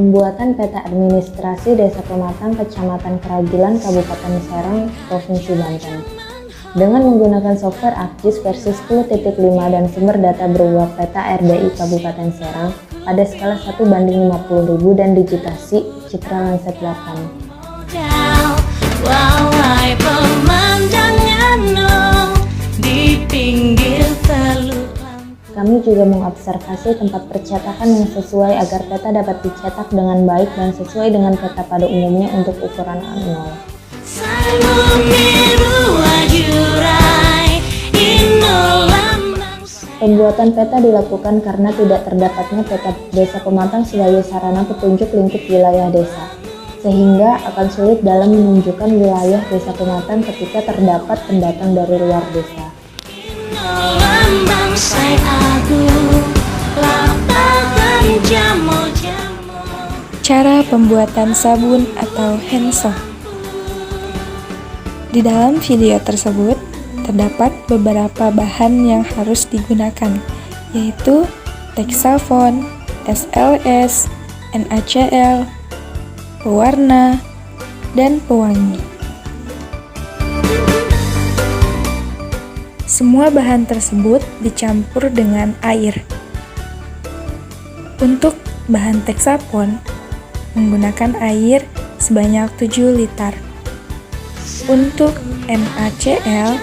Pembuatan peta administrasi Desa Pematang, Kecamatan Keragilan, Kabupaten Serang, Provinsi Banten. Dengan menggunakan software ArcGIS versi 10.5 dan sumber data berupa peta RDI Kabupaten Serang pada skala 1:50.000 dan digitasi citra Landscape 8. Kami juga mengobservasi tempat percetakan yang sesuai agar peta dapat dicetak dengan baik dan sesuai dengan peta pada umumnya untuk ukuran A0. Pembuatan peta dilakukan karena tidak terdapatnya peta Desa Pematang sebagai sarana petunjuk lingkup wilayah desa, sehingga akan sulit dalam menunjukkan wilayah Desa Pematang ketika terdapat pendatang dari luar desa. Cara pembuatan sabun atau hand soap. Di dalam video tersebut terdapat beberapa bahan yang harus digunakan, yaitu Texafon, SLS, NaCl, pewarna, dan pewangi. Semua bahan tersebut dicampur dengan air. Untuk bahan Texafon menggunakan air sebanyak 7 liter. Untuk NaCl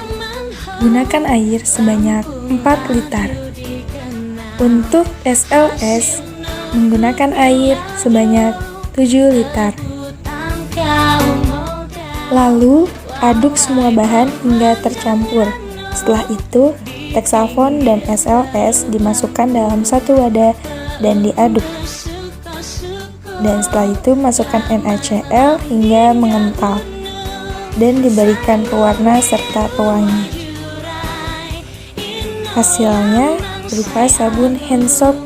gunakan air sebanyak 4 liter. Untuk SLS menggunakan air sebanyak 7 liter. Lalu aduk semua bahan hingga tercampur. Setelah itu, Texafon dan SLS dimasukkan dalam satu wadah dan diaduk. Dan setelah itu masukkan NaCl hingga mengental dan diberikan pewarna serta pewangi. Hasilnya berupa sabun hand soap.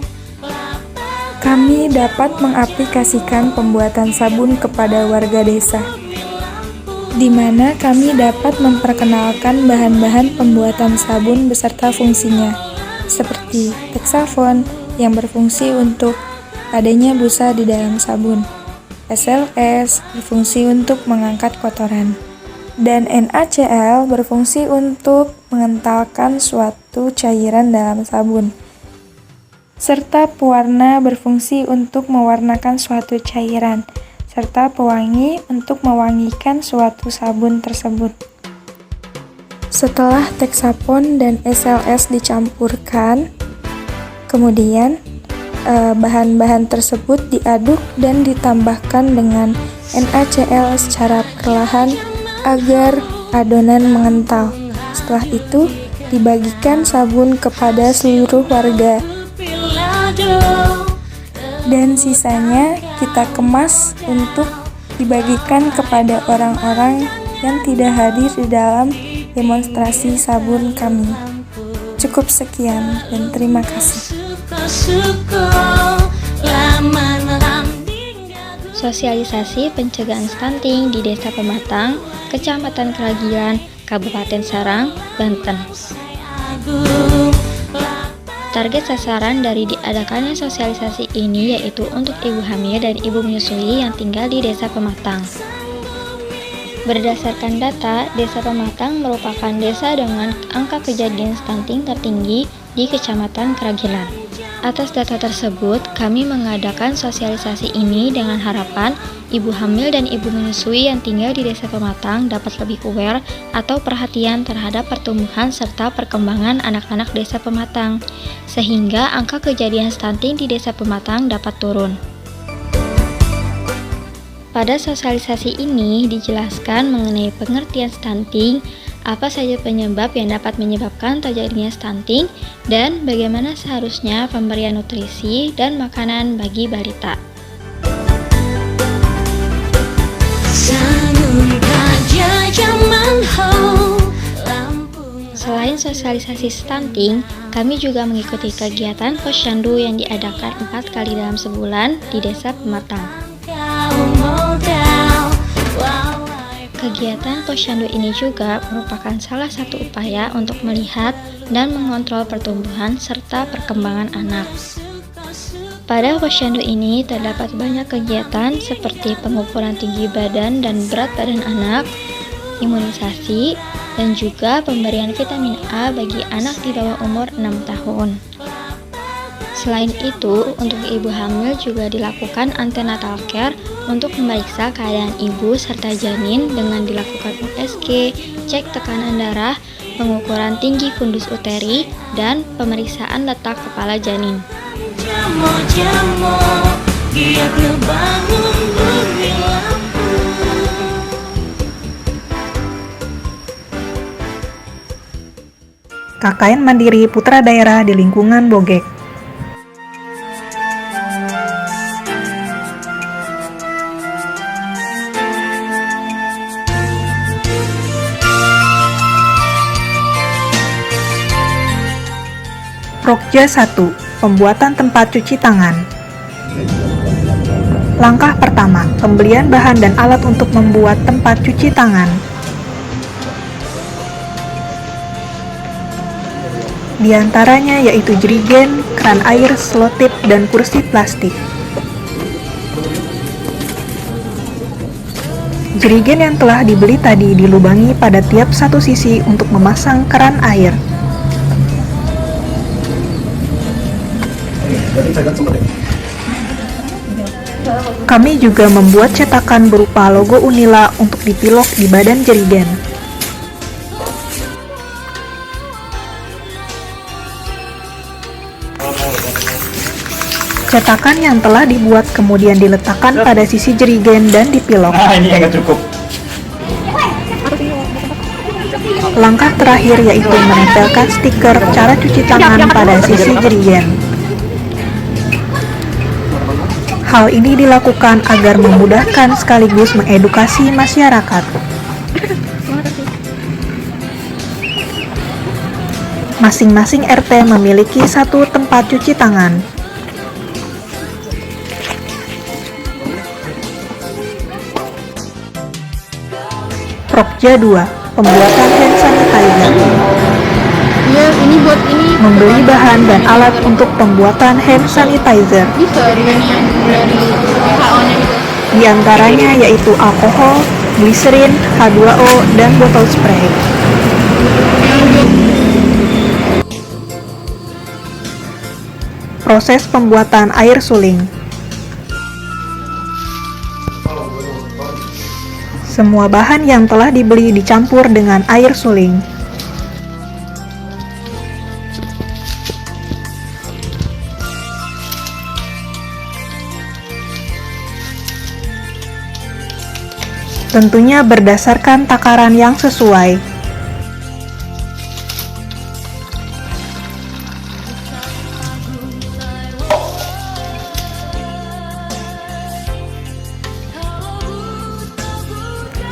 Kami dapat mengaplikasikan pembuatan sabun kepada warga desa, di mana kami dapat memperkenalkan bahan-bahan pembuatan sabun beserta fungsinya, seperti Texafon yang berfungsi untuk adanya busa di dalam sabun, SLS berfungsi untuk mengangkat kotoran, dan NaCl berfungsi untuk mengentalkan suatu cairan dalam sabun, serta pewarna berfungsi untuk mewarnakan suatu cairan, serta pewangi untuk mewangikan suatu sabun tersebut. Setelah Texafon dan SLS dicampurkan, kemudian bahan-bahan tersebut diaduk dan ditambahkan dengan NaCl secara perlahan agar adonan mengental. Setelah itu, dibagikan sabun kepada seluruh warga. Dan sisanya kita kemas untuk dibagikan kepada orang-orang yang tidak hadir di dalam demonstrasi sabun kami. Cukup sekian dan terima kasih. Sosialisasi pencegahan stunting di Desa Pematang, Kecamatan Keragilan, Kabupaten Serang, Banten. Target sasaran dari diadakannya sosialisasi ini yaitu untuk ibu hamil dan ibu menyusui yang tinggal di Desa Pematang. Berdasarkan data, Desa Pematang merupakan desa dengan angka kejadian stunting tertinggi di Kecamatan Keragilan. Atas data tersebut, kami mengadakan sosialisasi ini dengan harapan ibu hamil dan ibu menyusui yang tinggal di Desa Pematang dapat lebih aware atau perhatian terhadap pertumbuhan serta perkembangan anak-anak Desa Pematang, sehingga angka kejadian stunting di Desa Pematang dapat turun. Pada sosialisasi ini dijelaskan mengenai pengertian stunting, apa saja penyebab yang dapat menyebabkan terjadinya stunting, dan bagaimana seharusnya pemberian nutrisi dan makanan bagi balita. Selain sosialisasi stunting, kami juga mengikuti kegiatan posyandu yang diadakan 4 kali dalam sebulan di Desa Pematang. Kegiatan posyandu ini juga merupakan salah satu upaya untuk melihat dan mengontrol pertumbuhan serta perkembangan anak. Pada posyandu ini terdapat banyak kegiatan seperti pengukuran tinggi badan dan berat badan anak, imunisasi, dan juga pemberian vitamin A bagi anak di bawah umur 6 tahun. Selain itu, untuk ibu hamil juga dilakukan antenatal care untuk memeriksa keadaan ibu serta janin dengan dilakukan USG, cek tekanan darah, pengukuran tinggi fundus uteri, dan pemeriksaan letak kepala janin. KKN Mandiri Putra Daerah di lingkungan Bogek. Prokja 1. Pembuatan tempat cuci tangan. Langkah pertama, pembelian bahan dan alat untuk membuat tempat cuci tangan. Di antaranya yaitu jerigen, keran air, selotip, dan kursi plastik. Jerigen yang telah dibeli tadi dilubangi pada tiap satu sisi untuk memasang keran air. Kami juga membuat cetakan berupa logo Unila untuk dipilok di badan jerigen. Cetakan yang telah dibuat kemudian diletakkan pada sisi jerigen dan dipilok. Ini yang cukup. Langkah terakhir yaitu menempelkan stiker cara cuci tangan pada sisi jerigen. Hal ini dilakukan agar memudahkan sekaligus mengedukasi masyarakat. Masing-masing RT memiliki satu tempat cuci tangan. Prokja 2. Pembuatan hand sanitizer. Membeli bahan dan alat untuk pembuatan hand sanitizer. Di antaranya yaitu alkohol, gliserin, H2O, dan botol spray. Proses pembuatan air suling. Semua bahan yang telah dibeli dicampur dengan air suling. Tentunya berdasarkan takaran yang sesuai.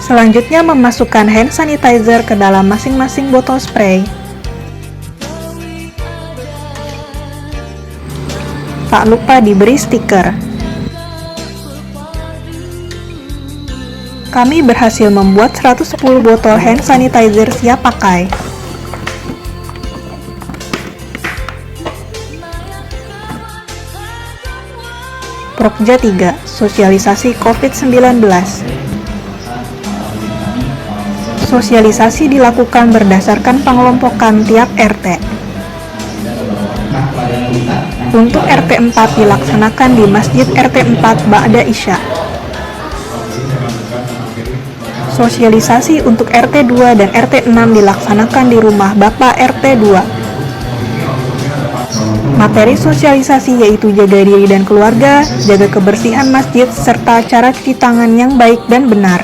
Selanjutnya memasukkan hand sanitizer ke dalam masing-masing botol spray. Tak lupa diberi stiker. Kami berhasil membuat 110 botol hand sanitizer siap pakai. Prokja 3. Sosialisasi COVID-19. Sosialisasi dilakukan berdasarkan pengelompokan tiap RT. Untuk RT 4 dilaksanakan di Masjid RT 4 Ba'da Isya. Sosialisasi untuk RT 2 dan RT 6 dilaksanakan di rumah Bapak RT 2. Materi sosialisasi yaitu jaga diri dan keluarga, jaga kebersihan masjid, serta cara cuci tangan yang baik dan benar.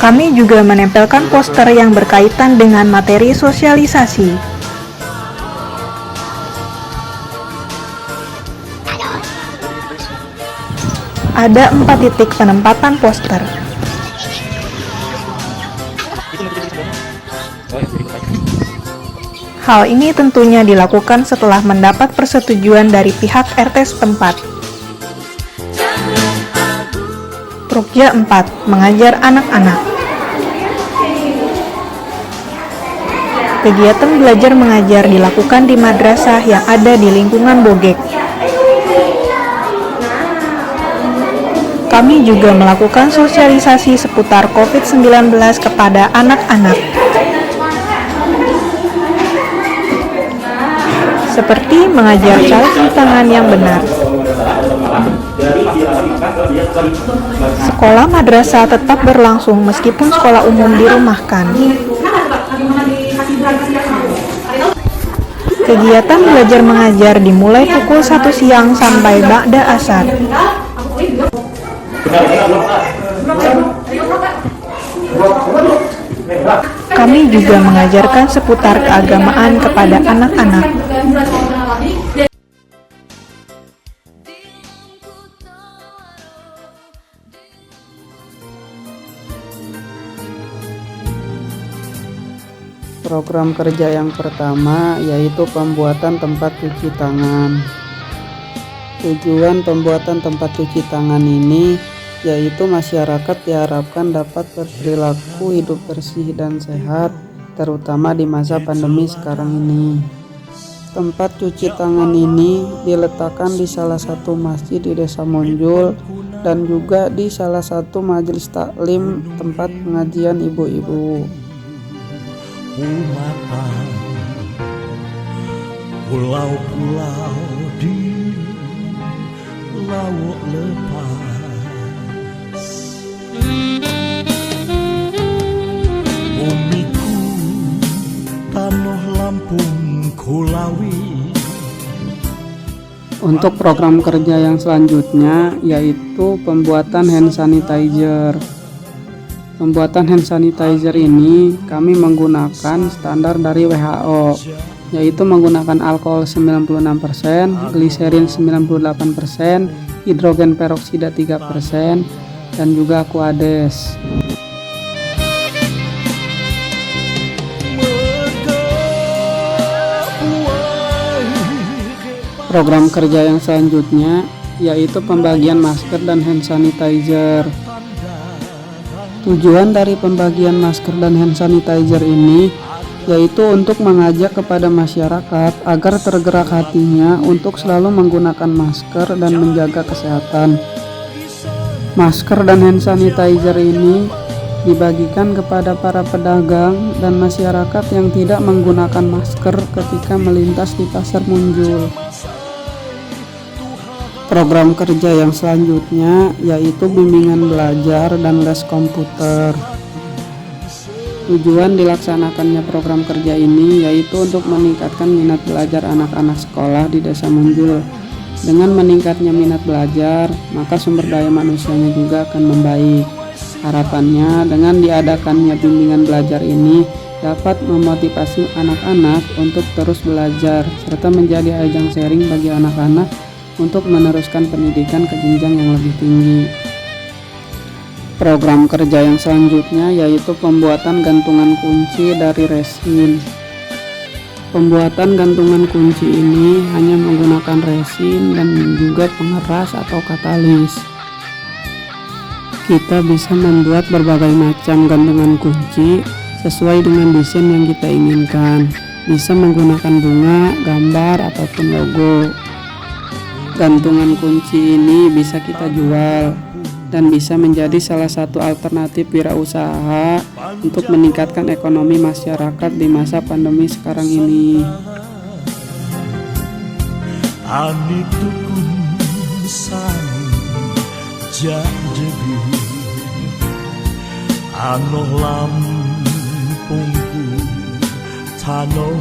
Kami juga menempelkan poster yang berkaitan dengan materi sosialisasi. Ada 4 titik penempatan poster. Hal ini tentunya dilakukan setelah mendapat persetujuan dari pihak RT setempat. Prokja 4. Mengajar anak-anak. Kegiatan belajar mengajar dilakukan di madrasah yang ada di lingkungan Bogek. Kami juga melakukan sosialisasi seputar COVID-19 kepada anak-anak. Seperti mengajar cara cuci tangan yang benar. Sekolah madrasah tetap berlangsung meskipun sekolah umum dirumahkan. Kegiatan belajar mengajar dimulai pukul 1 siang sampai ba'da asar. Kami juga mengajarkan seputar keagamaan kepada anak-anak. Program kerja yang pertama yaitu pembuatan tempat cuci tangan. Tujuan pembuatan tempat cuci tangan ini yaitu masyarakat diharapkan dapat berperilaku hidup bersih dan sehat, terutama di masa pandemi sekarang ini. Tempat cuci tangan ini diletakkan di salah satu masjid di Desa Monjul dan juga di salah satu majelis taklim tempat pengajian ibu-ibu. Pulau-pulau di laut lepas, bumiku tanah Lampung Kulawi. Untuk program kerja yang selanjutnya yaitu pembuatan hand sanitizer. Pembuatan hand sanitizer ini kami menggunakan standar dari WHO, yaitu menggunakan alkohol 96%, gliserin 98%, hidrogen peroksida 3%, dan juga aquades. Program kerja yang selanjutnya yaitu pembagian masker dan hand sanitizer. Tujuan dari pembagian masker dan hand sanitizer ini yaitu untuk mengajak kepada masyarakat agar tergerak hatinya untuk selalu menggunakan masker dan menjaga kesehatan. Masker dan hand sanitizer ini dibagikan kepada para pedagang dan masyarakat yang tidak menggunakan masker ketika melintas di Pasar Monjul. Program kerja yang selanjutnya yaitu bimbingan belajar dan les komputer. Tujuan dilaksanakannya program kerja ini yaitu untuk meningkatkan minat belajar anak-anak sekolah di Desa Monjul. Dengan meningkatnya minat belajar, maka sumber daya manusianya juga akan membaik. Harapannya dengan diadakannya bimbingan belajar ini dapat memotivasi anak-anak untuk terus belajar serta menjadi ajang sharing bagi anak-anak untuk meneruskan pendidikan ke jenjang yang lebih tinggi. Program kerja yang selanjutnya yaitu pembuatan gantungan kunci dari resin. Pembuatan gantungan kunci ini hanya menggunakan resin dan juga pengeras atau katalis. Kita bisa membuat berbagai macam gantungan kunci sesuai dengan desain yang kita inginkan. Bisa menggunakan bunga, gambar, ataupun logo. Gantungan kunci ini bisa kita jual dan bisa menjadi salah satu alternatif wirausaha untuk meningkatkan ekonomi masyarakat di masa pandemi sekarang ini. Ani tukun sani jadi anoh Lampungku tanoh